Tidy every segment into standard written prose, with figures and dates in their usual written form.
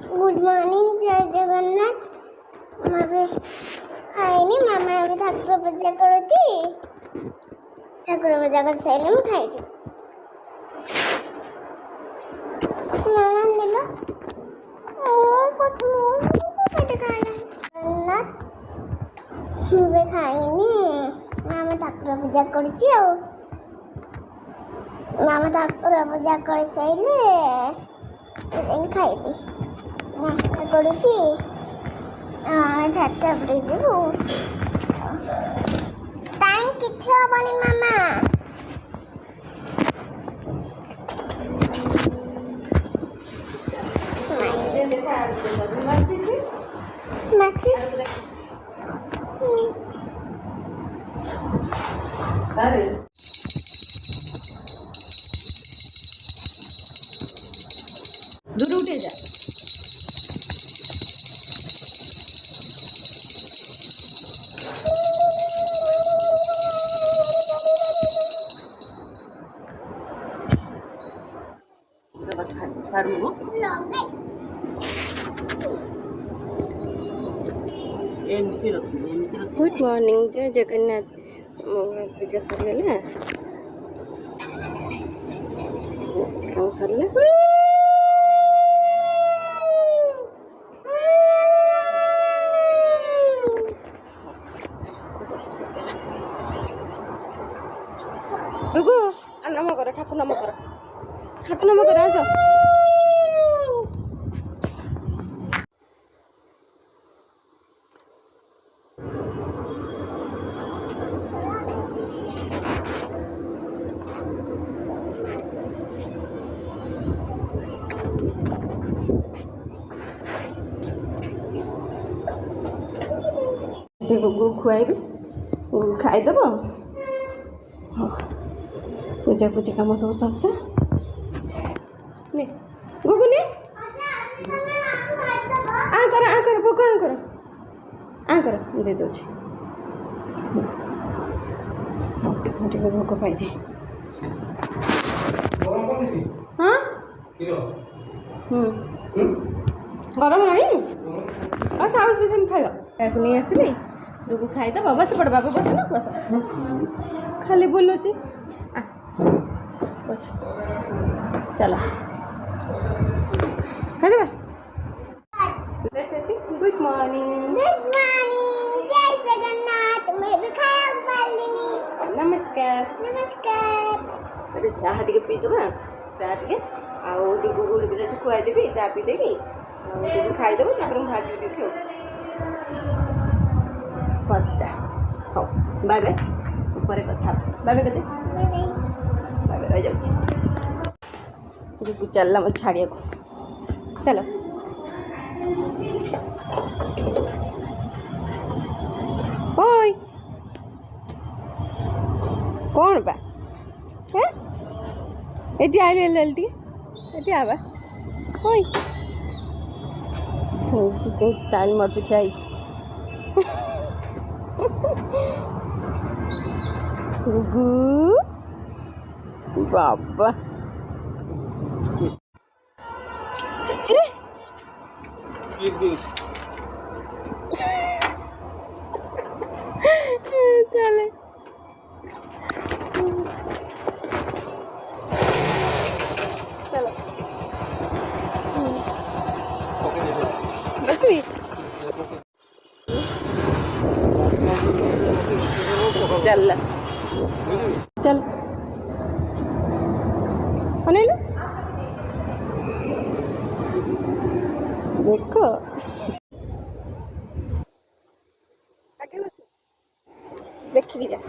Good morning, जय जगन्नाथ। मैं खाइनी, मामा अभी ठाकुर पूजा करुची। ठाकुर पूजा कर सारे मुझे खाइबी। मामा नेला ओ कत पेट खाना जगन्नाथ मुझे खाइनी। मामा ठाकुर पूजा करुची। मामा ठाकुर पूजा कर सारे खाइबी ना करुची। छात उपरे जीवु टाइम किछि हबनी मामा। दूर उठे जा। गुड मॉर्निंग, जय जगन्नाथ। पूजा सरगला काम सरला। रुको नम कर ठाकुर नम कर ठाकुर नम कर आज गुगु खुआबी खाईदेव। पूजा पूजा कम सब सरसे गुगु ने आकर भोक आकर दे दे भोक पाई हाँ गरम नहीं खाऊ से खाइब नहीं आसबी दुगु खाईदेव। बस पड़ बाबा बस ना बस खाली बोलुची बस चला खाइदेव। गुड मॉर्निंग, गुड मॉर्निंग, जय जगन्नाथ। मैं भी खाया पालिनी। नमस्कार नमस्कार। अरे चाह टे पीदबा चाह टे आउ डुगु खुआई देवी चाह पी देगी डुगु खाईदेव बाहर देखियो बस जा हाँ बाय बाय ऊपर कथा बाय बाय कहते बाय बाय बाय बाय रही जाऊँ डुगु चलला मत छाड़िया को चलो ओय कौन बा हैं एटी आइले ललटी एटी आबा ओय बहुत स्टाइल मर्जी छाई गुगु बाबा चले चलो बस भी चल चल अनिल देखो देखिए जा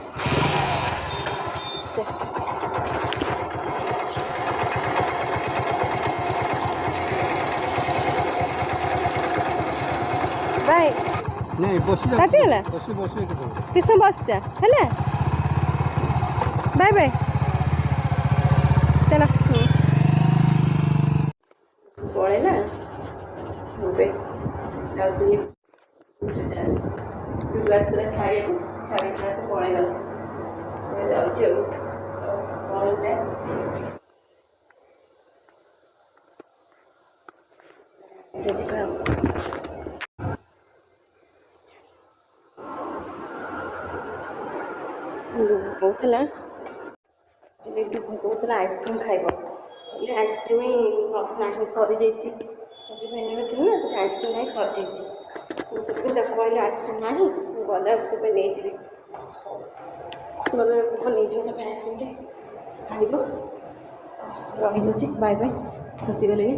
बाय नहीं बसी काटिला बसी बसी के किस बसचा हैला बाय बाय चलो पड़े ना मुझे जाऊँ छाड़िया छाड़ी से पड़े गला जाऊँ जाए ଯିବା କହୁଥିଲା କହୁଥିଲା ଆଇସ୍କ୍ରିମ୍ ଖାଇବ ହେଲେ ଆଇସ୍କ୍ରିମ୍ ନାହିଁ ସରିଯାଇଛି ଭେଣ୍ଡିରେ ଥିଲି ନା ସେଠି ଆଇସ୍କ୍ରିମ୍ ନାହିଁ ସରିଯାଇଛି ମୁଁ ସେଥିପାଇଁ ତାକୁ କହିଲି ଆଇସ୍କ୍ରିମ୍ ନାହିଁ ମୁଁ ଗଲେ ତୋ ପାଇଁ ନେଇଯିବି ଗଲେ ନେଇଯିବି ତା ପାଇଁ ଆଇସ୍କ୍ରିମ୍ଟେ ସେ ଖାଇବ ରହିଯାଉଛି ବାଏ ବାଏ ଖସିଗଲେଣି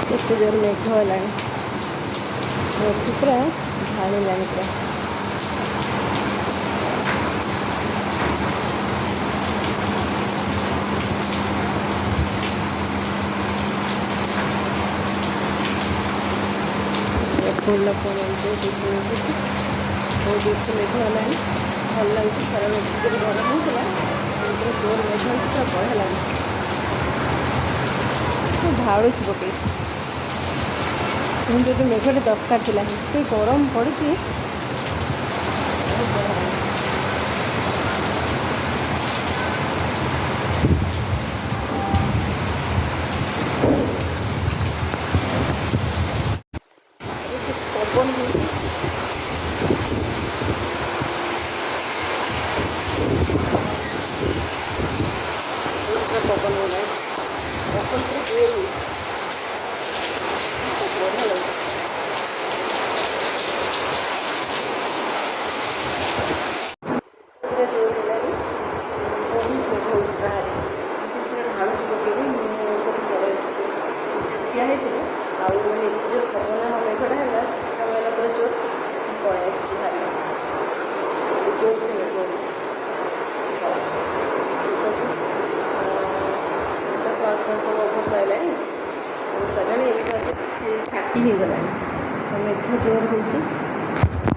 କେତେ ଜୋର ମେଘ ହେଲାଣି ଏଠି ପୁରା ଢାଳିଲାଣି ପୁରା ଫୁଲ ବହୁତ ଜୋରସେ ମେଘ ହେଲାଣି ଭଲ ଲାଗୁଛି ଖରା ଟିକେ ଗରମ ହେଉଥିଲା ଜୋର ମେଘ ହେଉଛି ପୁରା ବଢ଼ିଆ ଲାଗୁଛି ଝାଡ଼ୁଛି ପକେଇ ଯଦି ମେଘଟେ ଦରକାର ଥିଲା ଏତେ ଗରମ ପଡ଼ିଛି ପବନ ହେଉଛି ପବନ ହେଲାଣି ପବନ ପୁରା ଜୋର ହେଉଛି ବଢ଼ିଆ ଲାଗୁଛି ପୁରା ଜୋର ହେଲାଣି ବହୁତ ମେଘ ହେଉଛି ବାହାରେ ପୁରା ଢାଳୁଛି ପକେଇକି ମୁଁ ପଳେଇ ଆସିଛି ଠିଆ ହେଇଥିଲି ଆଉ ମାନେ ଏତେ ଜୋର ପବନ ମେଘଟା ହେଲା ହେଲା ପୁରା ଜୋର ପଳେଇ ଆସିଛି ବାହାରେ ଜୋରସେ ମେଘ ହେଉଛି ଠିକ୍ ଅଛି କ୍ଲାସ୍ ଫ୍ଲାସ୍ ସବୁ ଅଭ୍ୟାସ ସରିଲାଣି ଏମିତି ଥାର୍ଟି ହେଇଗଲାଣି ମେଘ ଜୋର ହେଉଛି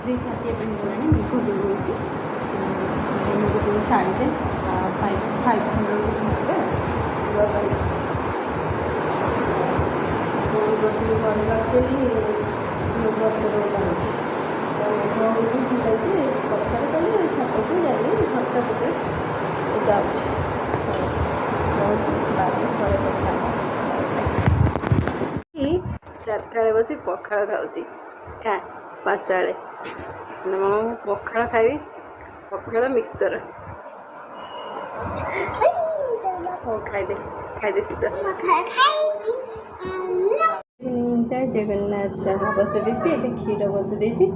3:30 ଏବେ ହେଇଗଲାଣି ମେଘ ଜୋର ହେଉଛି ମେଘ ଟିକେ ଛାଡ଼ିଲେ 500 ଯିବା ପାଇଁ ଗୋଟିଏ ଘରେ ବାହାରିଲି ବର୍ଷାରେ ବାହାରୁଛି ମେଘ ହେଉଛି ଠିକ୍ ଅଛି ବର୍ଷାରେ କଲେ ଛାତକୁ ଯାଇ ଝରକା ପଟେ ଯାଉଛି ରହୁଛି ବାକି ଘରେ କଥା 4ଟା ବେଳେ ବସି ପଖାଳ ଖାଉଛି 5ଟା ବେଳେ ମୁଁ ପଖାଳ ଖାଇବି ପଖାଳ ମିକ୍ସଚର ହଉ ଖାଇଦେ ଶୀଘ୍ର ଜୟ ଜଗନ୍ନାଥ ଚାହା ବସାଇ ଦେଇଛି ଏଠି କ୍ଷୀର ବସାଇ ଦେଇଛି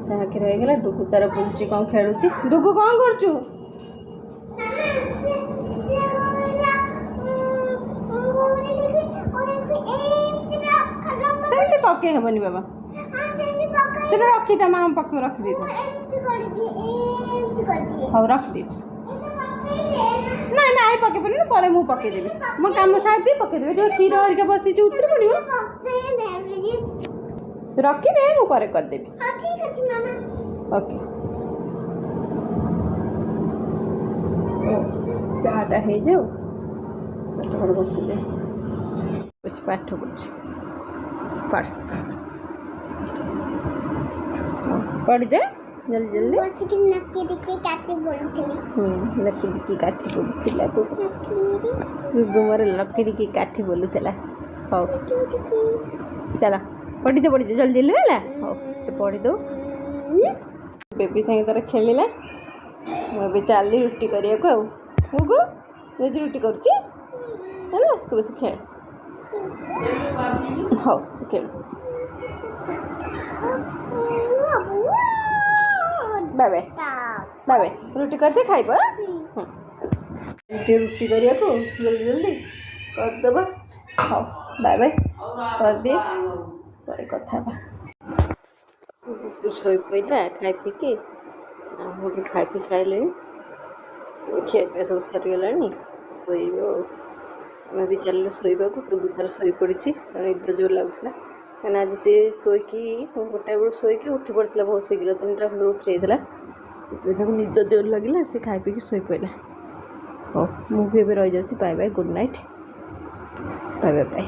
ଚାହା କ୍ଷୀର ହେଇଗଲା ଡୁଗୁ ତାର ବୁଲୁଛି କ'ଣ ଖେଳୁଛି ଡୁଗୁ କ'ଣ କରୁଛୁ ସେମିତି ପକେଇ ହେବନି ବାବା ସେଟା ରଖିଥା ମା ପାଖକୁ ରଖିଦେଇଥା ହଉ ରଖିଦେଇଥା ନାଇଁ ନାଇଁ ପକେଇ ପାରିବିନି ପରେ ମୁଁ ପକେଇଦେବି ମୋ କାମ ସାରିଦେଇ ପକେଇଦେବି ଯେଉଁ କ୍ଷୀର ହରିକା ବସିଛି ଉତରି ପଡ଼ିବ ରଖିଦେ ମୁଁ ପରେ କରିଦେବି ଓକେ ଚାହାଟା ହେଇଯାଉ ଘରେ ବସିଲେ ବସି ପାଠ ପଢ଼ୁଛି ପଢ଼ିଦେ ଜଲ୍ଦି ଜଲ୍ଦି ବସିକି ନକି ଟିକେ କାଟି ପଡୁଥିଲି ଲକିଡ଼ିକି କାଠି ପଡ଼ୁଥିଲା ଗୁଗୁ ମୋର ଲକିଡ଼ିକି କାଠି ବୋଲୁଥିଲା ହଉ ଚାଲ ପଢ଼ିଦେ ଜଲ୍ଦି ଜଲ୍ଦି ହେଲା ହଉ ସେ ପଢ଼ିଦେଉ ବେବି ସାଙ୍ଗେ ତାର ଖେଳିଲା ମୁଁ ଏବେ ଚାଲିଲି ରୁଟି କରିବାକୁ ଆଉ ଗୁଗୁ ଯଦି ରୁଟି କରୁଛି ହେଲା ତୁ ବସି ଖେଳ ହଉ ସେ ଖେଳୁ ବାଏ ବାଏ ରୁଟି କରିଦେ ଖାଇବ ରୁଟି କରିବାକୁ ଜଲ୍ଦି ଜଲ୍ଦି କରିଦେବା ହଉ ବାଏ ବାଏ କରିଦିଏ ପରେ କଥା ହେବା ଶୋଇ ପଡ଼ିଲା ଖାଇ ପିଇକି ମୁଁ ବି ଖାଇ ପିଇ ସାରିଲିଣି ଖିଆ ପିଆ ସବୁ ସରିଗଲାଣି ଶୋଇବ ଆମେ ବି ଚାଲିଲୁ ଶୋଇବାକୁ ଟୁଗୁ ତାର ଶୋଇପଡ଼ିଛି ନିଦ ଜୋର ଲାଗୁଥିଲା କାହିଁକିନା ଆଜି ସେ ଶୋଇକି 1ଟା ବେଳୁ ଶୋଇକି ଉଠି ପଡ଼ିଥିଲା ବହୁତ ଶୀଘ୍ର 3ଟା ବେଳୁ ଉଠି ଯାଇଥିଲା ସେଥିପାଇଁ ତାକୁ ନିଦ ଜୋର ଲାଗିଲା ସେ ଖାଇ ପିଇକି ଶୋଇପଡ଼ିଲା ହଉ ମୁଁ ବି ଏବେ ରହିଯାଉଛି bye bye good night bye bye bye